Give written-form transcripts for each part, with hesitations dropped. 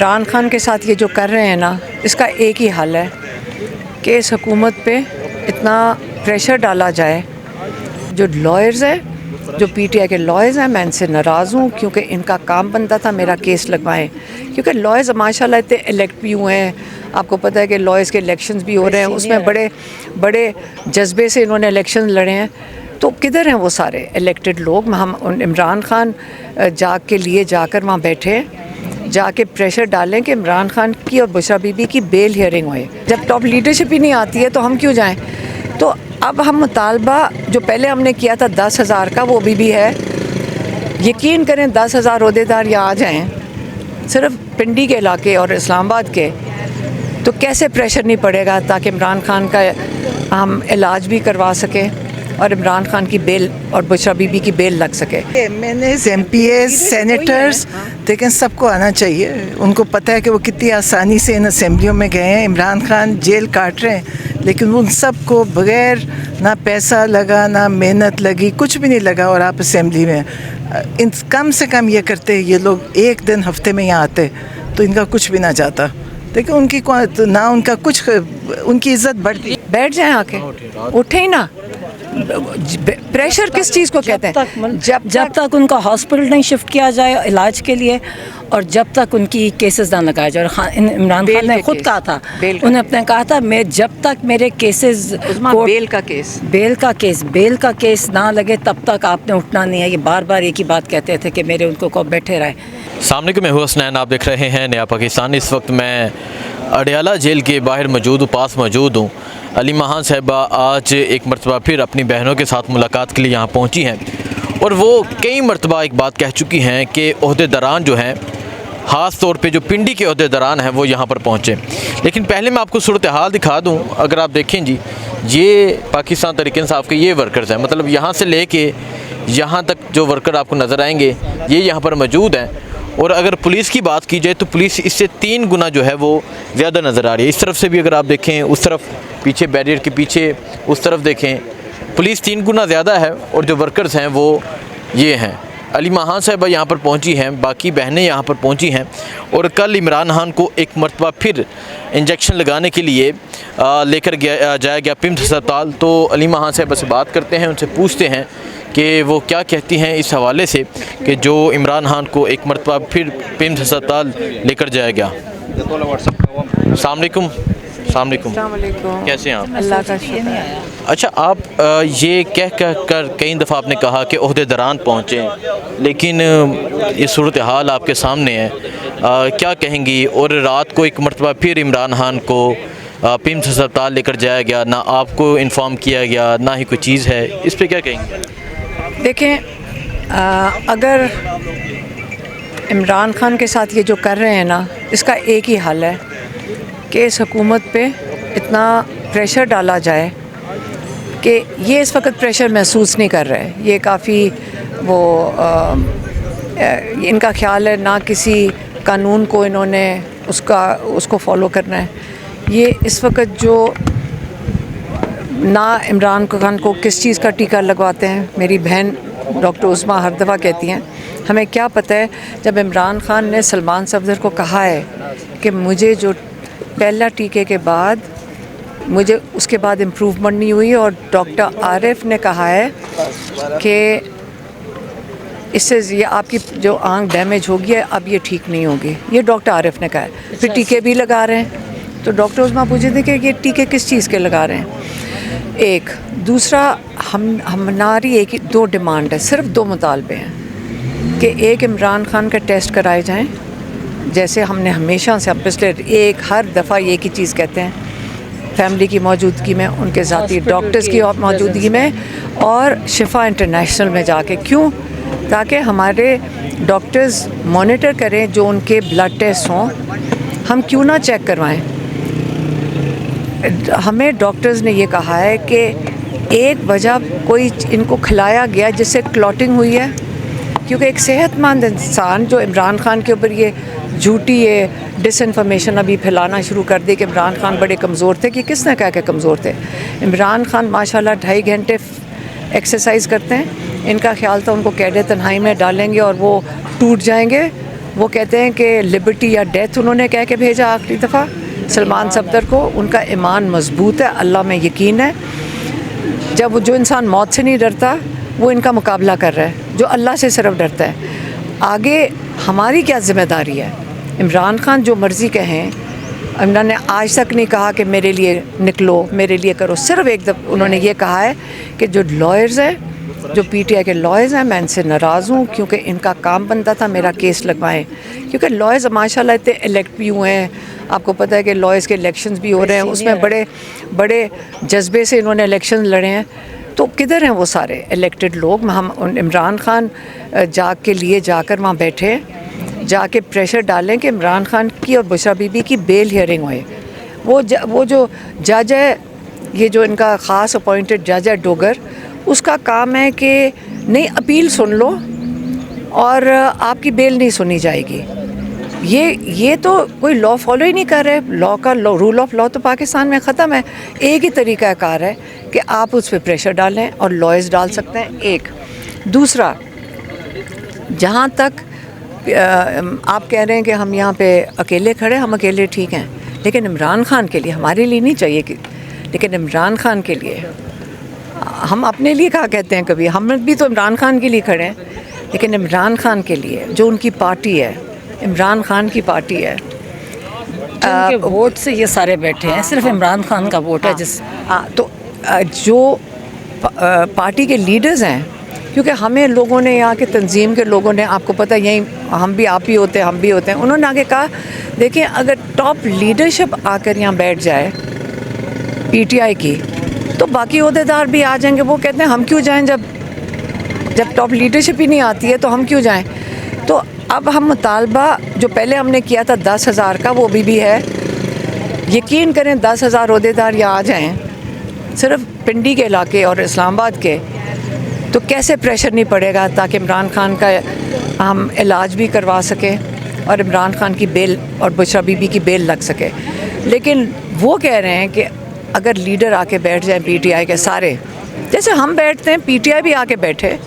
इमरान खान के साथ ये जो कर रहे हैं ना, इसका एक ही हल है कि इस हुकूमत पे इतना प्रेशर डाला जाए। जो लॉयर्स हैं, जो पीटीआई के लॉयर्स हैं, मैं इनसे नाराज़ हूँ क्योंकि इनका काम बनता था मेरा केस लगवाएं, क्योंकि लॉयर्स माशाल्लाह इतने इलेक्ट भी हुए हैं। आपको पता है कि लॉयर्स के इलेक्शंस भी हो रहे हैं, उसमें बड़े बड़े जज्बे से इन्होंने इलेक्शन लड़े हैं। तो किधर हैं वो सारे इलेक्टेड लोग? हम इमरान खान के लिए जाकर वहाँ बैठे, जाके प्रेशर डालें कि इमरान खान की और बुशरा बीबी की बेल हियरिंग होए। जब टॉप लीडरशिप ही नहीं आती है तो हम क्यों जाएं? तो अब हम मुतालबा जो पहले हमने किया था 10,000 का, वो भी है। यकीन करें 10,000 ओहदेदार यहाँ आ जाएँ सिर्फ पिंडी के इलाके और इस्लामाबाद के, तो कैसे प्रेशर नहीं पड़ेगा ताकि इमरान खान का हम इलाज भी करवा सकें और इमरान खान की बेल और बुशरा बीबी की बेल लग सके। मैंने MPs, सेनेटर्स, लेकिन सबको आना चाहिए। उनको पता है कि वो कितनी आसानी से इन असेंबलियों में गए हैं। इमरान खान जेल काट रहे हैं, लेकिन उन सबको बग़ैर ना पैसा लगा, ना मेहनत लगी, कुछ भी नहीं लगा, और आप असेंबली में कम से कम ये करते, ये लोग एक दिन हफ्ते में यहाँ आते तो इनका कुछ भी ना जाता। देखिए उनकी ना उनका कुछ, उनकी इज्जत बढ़ती। बैठ जाएं आके, उठे ही ना। प्रेशर किस चीज़ को कहते हैं? जब तक उनका हॉस्पिटल नहीं शिफ्ट किया जाए इलाज के लिए, और जब तक उनकी केसेस ना लगाए जाए। और इमरान खान ने खुद कहा था, उन्होंने अपने कहा था, मैं जब तक मेरे केसेस बेल का केस ना लगे तब तक आपने उठना नहीं है। ये बार बार एक ही बात कहते थे कि मेरे उनको को बैठे रहे। सामने को मैं हूँ हसनैन, आप देख रहे हैं नया पाकिस्तान। इस वक्त मैं अडयाला जेल के बाहर पास मौजूद हूँ। अली महान साहिबा आज एक मरतबा फिर अपनी बहनों के साथ मुलाकात के लिए यहाँ पहुँची हैं, और वो कई मरतबा एक बात कह चुकी हैं कि ओहदेदारान जो हैं, ख़ास तौर पे जो पिंडी के ओहदेदारान हैं, वो यहाँ पर पहुँचे। लेकिन पहले मैं आपको सूरत हाल दिखा दूँ। अगर आप देखें जी, ये पाकिस्तान तहरीक-ए-इंसाफ के ये वर्कर्स हैं, मतलब यहाँ से ले कर यहाँ तक जो वर्कर आपको नज़र आएंगे ये यहाँ पर मौजूद हैं। और अगर पुलिस की बात की जाए तो पुलिस इससे 3 गुना जो है वो ज़्यादा नज़र आ रही है। इस तरफ से भी अगर आप देखें, उस तरफ पीछे बैरियर के पीछे उस तरफ देखें, पुलिस 3 गुना ज़्यादा है, और जो वर्कर्स हैं वो ये हैं। अली महान साहिबा यहाँ पर पहुँची हैं, बाकी बहनें यहाँ पर पहुँची हैं, और कल इमरान खान को एक मरतबा फिर इंजेक्शन लगाने के लिए लेकर जाया गया पिम्स अस्पताल। तो अली महान साहिबा से बात करते हैं, उनसे पूछते हैं कि वो क्या कहती हैं इस हवाले से कि जो इमरान खान को एक मरतबा फिर पिम्स अस्पताल लेकर जाया गया। अस्सलाम वालेकुम। कैसे हैं आप? अल्लाह का शुक्र। अच्छा, आप ये कह कर कई दफ़ा आपने कहा कि ओहदेदारान पहुँचे, लेकिन ये सूरत हाल आपके सामने है, क्या कहेंगी? और रात को एक मरतबा फिर इमरान खान को पिम्स अस्पताल लेकर जाया गया, ना आपको इन्फॉर्म किया गया, ना ही कोई चीज़ है, इस पर क्या कहेंगे? देखें, अगर इमरान खान के साथ ये जो कर रहे हैं ना, इसका एक ही हल है कि इस हुकूमत पे इतना प्रेशर डाला जाए कि ये इस वक्त प्रेशर महसूस नहीं कर रहे। ये काफ़ी इनका ख्याल है ना किसी कानून को इन्होंने उसको फॉलो करना है। ये इस वक्त जो ना इमरान खान को किस चीज़ का टीका लगवाते हैं। मेरी बहन डॉक्टर उस्मा हर दफ़ा कहती हैं, हमें क्या पता है जब इमरान खान ने सलमान सफदर को कहा है कि मुझे जो पहला टीके के बाद मुझे उसके बाद इम्प्रूवमेंट नहीं हुई, और डॉक्टर आरिफ ने कहा है कि इससे ये आपकी जो आंख डैमेज होगी है, अब ये ठीक नहीं होगी। ये डॉक्टर आरिफ ने कहा है। फिर टीके भी लगा रहे हैं। तो डॉक्टर उस्मा पूछे थे कि ये टीके किस चीज़ के लगा रहे हैं? एक दूसरा, हमारी एक ही 2 डिमांड है, सिर्फ 2 मुतालबे हैं कि एक, इमरान खान का टेस्ट कराए जाएं, जैसे हमने हमेशा से पिछले हर दफ़ा एक ही चीज़ कहते हैं, फैमिली की मौजूदगी में, उनके साथी डॉक्टर्स की मौजूदगी में, और शिफा इंटरनेशनल में जाके। क्यों? ताकि हमारे डॉक्टर्स मॉनिटर करें, जो उनके ब्लड टेस्ट हों हम क्यों ना चेक करवाएं। हमें डॉक्टर्स ने ये कहा है कि एक वजह कोई इनको खिलाया गया जिससे क्लॉटिंग हुई है, क्योंकि एक सेहतमंद इंसान जो इमरान खान के ऊपर ये झूठी ये डिसइंफॉर्मेशन अभी फैलाना शुरू कर दी कि इमरान खान बड़े कमज़ोर थे, कि किसने कहा कि कमज़ोर थे? इमरान खान माशाल्लाह 2.5 घंटे एक्सरसाइज करते हैं। इनका ख्याल था उनको कैदे तन्हाई में डालेंगे और वो टूट जाएंगे, वो कहते हैं कि लिबर्टी या डेथ उन्होंने कह के भेजा आखिरी दफ़ा सलमान सफदर को। उनका ईमान मजबूत है, अल्लाह में यकीन है। जब जो इंसान मौत से नहीं डरता वो इनका मुकाबला कर रहा है, जो अल्लाह से सिर्फ डरता है। आगे हमारी क्या ज़िम्मेदारी है? इमरान खान जो मर्ज़ी कहें, इमरान ने आज तक नहीं कहा कि मेरे लिए निकलो, मेरे लिए करो। सिर्फ एक दफ़ा उन्होंने ये कहा है कि जो लॉयर्स हैं, जो पीटीआई के लॉयर्स हैं, मैं इनसे नाराज़ हूँ क्योंकि इनका काम बनता था मेरा केस लगवाएं। क्योंकि लॉयर्स माशाल्लाह इतने इलेक्ट भी हुए हैं, आपको पता है कि लॉयर्स के इलेक्शंस भी हो रहे हैं, उसमें बड़े बड़े जज्बे से इन्होंने इलेक्शन लड़े हैं। तो किधर हैं वो सारे इलेक्टेड लोग? हम इमरान खान जाकर वहाँ बैठे, जाके प्रेशर डालें कि इमरान खान की और बुशरा बीबी की बेल हियरिंग होए। वो जो जज है, ये जो इनका ख़ास अपॉइंटेड जज है डोगर, उसका काम है कि नहीं अपील सुन लो और आपकी बेल नहीं सुनी जाएगी। ये तो कोई लॉ फॉलो ही नहीं कर रहे। लॉ का रूल ऑफ लॉ तो पाकिस्तान में ख़त्म है। एक ही तरीक़ाकार है कि आप उस पर प्रेशर डालें और लॉयर्स डाल सकते हैं। एक दूसरा, जहाँ तक आप कह रहे हैं कि हम यहाँ पे अकेले खड़े, हम अकेले ठीक हैं, लेकिन इमरान खान के लिए, हमारे लिए नहीं चाहिए कि, लेकिन इमरान खान के लिए, हम अपने लिए कहा कहते हैं कभी, हम भी तो इमरान खान के लिए खड़े हैं, लेकिन इमरान खान के लिए जो उनकी पार्टी है, इमरान खान की पार्टी है, उनके वोट से ये सारे बैठे हैं, सिर्फ इमरान खान का वोट है जिस तो जो पार्टी के लीडर्स हैं, क्योंकि हमें लोगों ने, यहाँ के तंजीम के लोगों ने, आपको पता है यहीं हम भी, आप भी होते हैं, हम भी होते हैं, उन्होंने आगे कहा देखिए अगर टॉप लीडरशिप आकर यहाँ बैठ जाए पीटीआई की, तो बाकी अहदेदार भी आ जाएंगे। वो कहते हैं हम क्यों जाएं, जब टॉप लीडरशिप ही नहीं आती है तो हम क्यों जाएं। तो अब हम मुतालबा जो पहले हमने किया था 10,000 का, वो भी है। यकीन करें 10,000 अहदेदार यहाँ आ जाएँ सिर्फ पिंडी के इलाके और इस्लामाबाद के, तो कैसे प्रेशर नहीं पड़ेगा ताकि इमरान खान का हम इलाज भी करवा सकें और इमरान खान की बेल और बुशरा बीबी की बेल लग सके। लेकिन वो कह रहे हैं कि अगर लीडर आके बैठ जाएं पीटीआई के सारे, जैसे हम बैठते हैं, पीटीआई भी आके बैठे,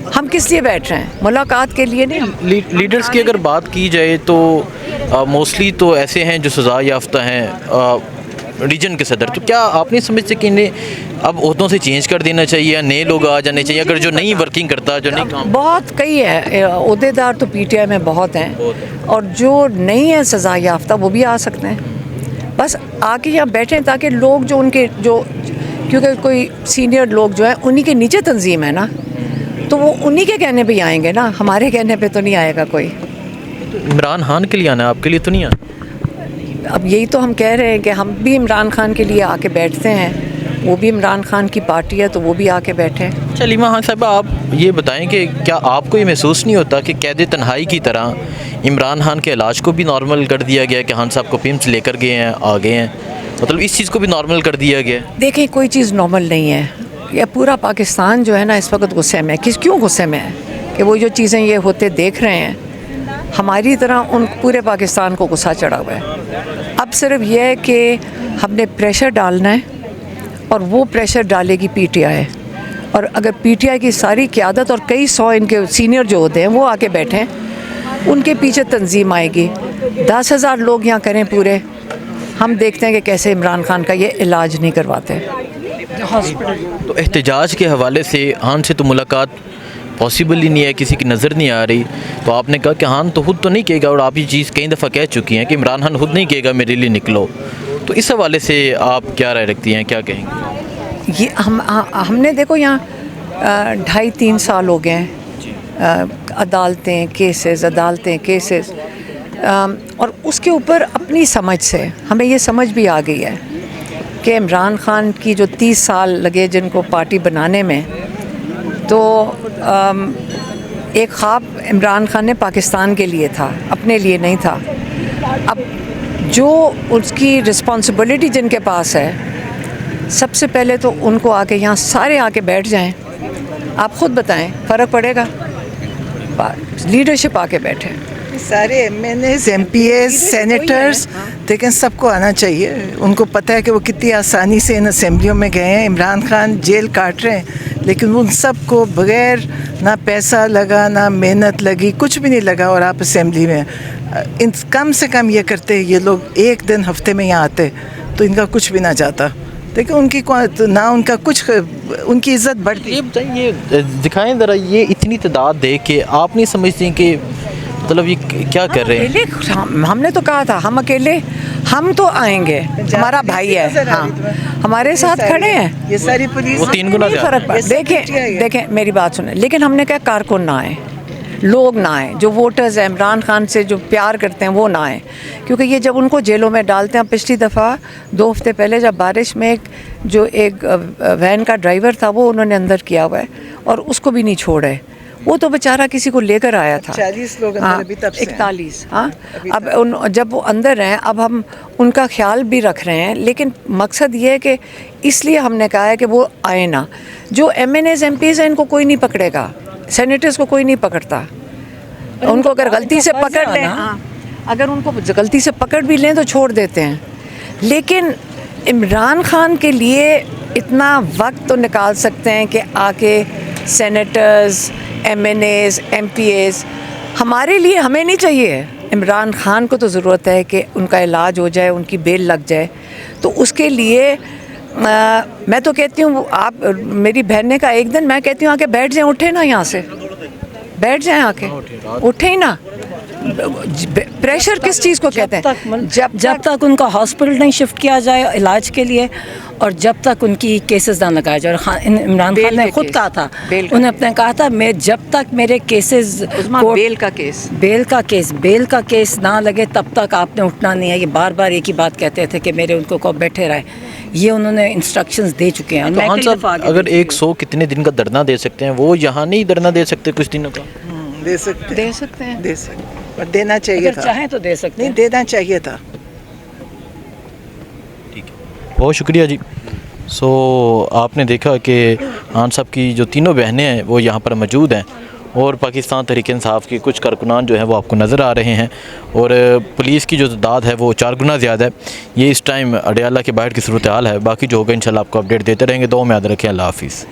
हम किस लिए बैठ रहे हैं? मुलाकात के लिए नहीं। लीडर्स की अगर बात की जाए तो मोस्टली तो ऐसे हैं जो सज़ा याफ्ता हैं रीजन के सदर। तो क्या आप नहीं समझते कि इन्हें अब ओहदों से चेंज कर देना चाहिए या नए लोग आ जाने चाहिए? अगर जो नहीं वर्किंग करता, जो नहीं काम, बहुत कई है अहदेदार तो पीटीआई में बहुत हैं, और जो नहीं है सज़ा याफ्ता वो भी आ सकते हैं। बस आके यहाँ बैठें ताकि लोग जो उनके जो, क्योंकि कोई सीनियर लोग जो हैं उन्हीं के नीचे तंजीम है ना, तो वो उन्हीं के कहने पे आएंगे ना, हमारे कहने पे तो नहीं आएगा कोई। इमरान खान के लिए आना है, आपके लिए तो नहीं आना। अब यही तो हम कह रहे हैं कि हम भी इमरान खान के लिए आके बैठते हैं, वो भी इमरान खान की पार्टी है तो वो भी आके बैठे। अलीमा खान साहबा, आप ये बताएं कि क्या आपको ये महसूस नहीं होता कि कैद तन्हाई की तरह इमरान खान के इलाज को भी नॉर्मल कर दिया गया कि खान साहब को पिम्स लेकर गए हैं, आ गए हैं, मतलब इस चीज़ को भी नॉर्मल कर दिया गया? देखें, कोई चीज़ नॉर्मल नहीं है। यह पूरा पाकिस्तान जो है ना इस वक्त गुस्से में है। क्यों गुस्से में है? कि वो जो चीज़ें ये होते देख रहे हैं, हमारी तरह उन पूरे पाकिस्तान को गुस्सा चढ़ा हुआ है। अब सिर्फ यह है कि हमने प्रेशर डालना है और वो प्रेशर डालेगी पीटीआई। और अगर पीटीआई की सारी क़यादत और कई सौ इनके सीनियर जो होते हैं वो आके बैठें, उनके पीछे तंजीम आएगी। 10,000 लोग यहाँ करें पूरे, हम देखते हैं कि कैसे इमरान खान का ये इलाज नहीं करवाते। तो एहतजाज के हवाले से खान से तो मुलाकात पॉसिबल ही नहीं है, किसी की नज़र नहीं आ रही। तो आपने कहा कि खान तो खुद तो नहीं कहेगा, और आप ये चीज़ कई दफ़ा कह चुकी हैं कि इमरान खान खुद नहीं कहेगा मेरे लिए निकलो। तो इस हवाले से आप क्या राय रखती हैं, क्या कहेंगे? ये हमने देखो यहाँ 2.5-3 साल हो गए हैं, अदालतें केसेस, और उसके ऊपर अपनी समझ से हमें ये समझ भी आ गई है कि इमरान खान की जो 30 साल लगे जिनको पार्टी बनाने में, तो एक ख्वाब इमरान खान ने पाकिस्तान के लिए था, अपने लिए नहीं था। अब जो उसकी रिस्पॉन्सिबिलिटी जिनके पास है, सबसे पहले तो उनको आके यहाँ सारे आके बैठ जाएं। आप ख़ुद बताएं फ़र्क पड़ेगा? लीडरशिप आके बैठे, सारे MNAs, MPAs, सेनेटर्स, लेकिन सबको आना चाहिए। उनको पता है कि वो कितनी आसानी से इन असेंबलियों में गए हैं। इमरान खान जेल काट रहे हैं, लेकिन उन सबको बगैर ना पैसा लगा ना मेहनत लगी, कुछ भी नहीं लगा, और आप असेंबली में इन कम से कम ये करते ये लोग एक दिन हफ्ते में यहाँ आते तो इनका कुछ भी ना जाता। देखिए उनकी ना उनका कुछ, उनकी इज्जत बढ़ती। ये बताइए, ये दिखाएं ज़रा, ये इतनी तादाद देख के आप नहीं समझते कि मतलब ये क्या कर रहे हैं? हमने तो कहा था हम अकेले, हम तो आएंगे, हमारा भाई है, हाँ हमारे साथ खड़े हैं। ये सारी पुलिस, वो 3 गुना नहीं फर्क पड़ा। देखें मेरी बात सुने, लेकिन हमने कहा कारकुन ना आए, लोग ना आए, जो वोटर्स हैं इमरान खान से जो प्यार करते हैं वो ना आए, क्योंकि ये जब उनको जेलों में डालते हैं। पिछली दफ़ा 2 हफ्ते पहले जब बारिश में एक वैन का ड्राइवर था वो उन्होंने अंदर किया हुआ है और उसको भी नहीं छोड़े। वो तो बेचारा किसी को लेकर आया था। 40 लोग अंदर अभी तब से 41, हाँ। अब जब वो अंदर हैं, अब हम उनका ख्याल भी रख रहे हैं, लेकिन मकसद ये है कि इसलिए हमने कहा है कि वो आए ना। जो MNAs MPs हैं इनको कोई नहीं पकड़ेगा, सेनेटर्स को कोई नहीं पकड़ता। उनको अगर गलती से पकड़ लें, अगर उनको गलती से पकड़ भी लें तो छोड़ देते हैं, लेकिन इमरान खान के लिए इतना वक्त तो निकाल सकते हैं कि आके सेनेटर्स, MNAs, MPAs, हमारे लिए हमें नहीं चाहिए। इमरान खान को तो ज़रूरत है कि उनका इलाज हो जाए, उनकी बेल लग जाए। तो उसके लिए मैं तो कहती हूँ, आप मेरी बहन ने कहा एक दिन, मैं कहती हूँ आके बैठ जाएं, उठे ना यहाँ से, बैठ जाएं आके, उठे ही ना। प्रेशर किस चीज़ को कहते हैं? जब तक उनका हॉस्पिटल नहीं शिफ्ट किया जाए इलाज के लिए, और जब तक उनकी केसेस ना लगाए जाए। और इमरान खान ने खुद कहा था, उन्हें अपने कहा था, मैं जब तक मेरे केसेस बेल का केस ना लगे तब तक आपने उठना नहीं है। ये बार बार एक ही बात कहते थे कि मेरे उनको को बैठे रहे। ये उन्होंने इंस्ट्रक्शंस दे चुके हैं। तो हाँ साहब, अगर 100 कितने दिन का धरना दे सकते हैं, वो यहाँ नहीं धरना दे सकते कुछ दिनों का? दे सकते हैं, और देना चाहिए था। चाहे तो दे सकते हैं, नहीं देना चाहिए था। ठीक है, बहुत शुक्रिया जी। सो आपने देखा कि खान साहब की जो तीनों बहनें हैं वो यहाँ पर मौजूद हैं, और पाकिस्तान तहरीक इंसाफ के कुछ कारकुनान जो हैं वो आपको नज़र आ रहे हैं, और पुलिस की जो तादाद है वो 4 गुना ज़्यादा है। ये इस टाइम अडियाला के बाहर की सूरत हाल है। बाकी जो होगा इंशाल्लाह आपको अपडेट देते रहेंगे। दो में याद रखें। अल्लाह हाफिज़।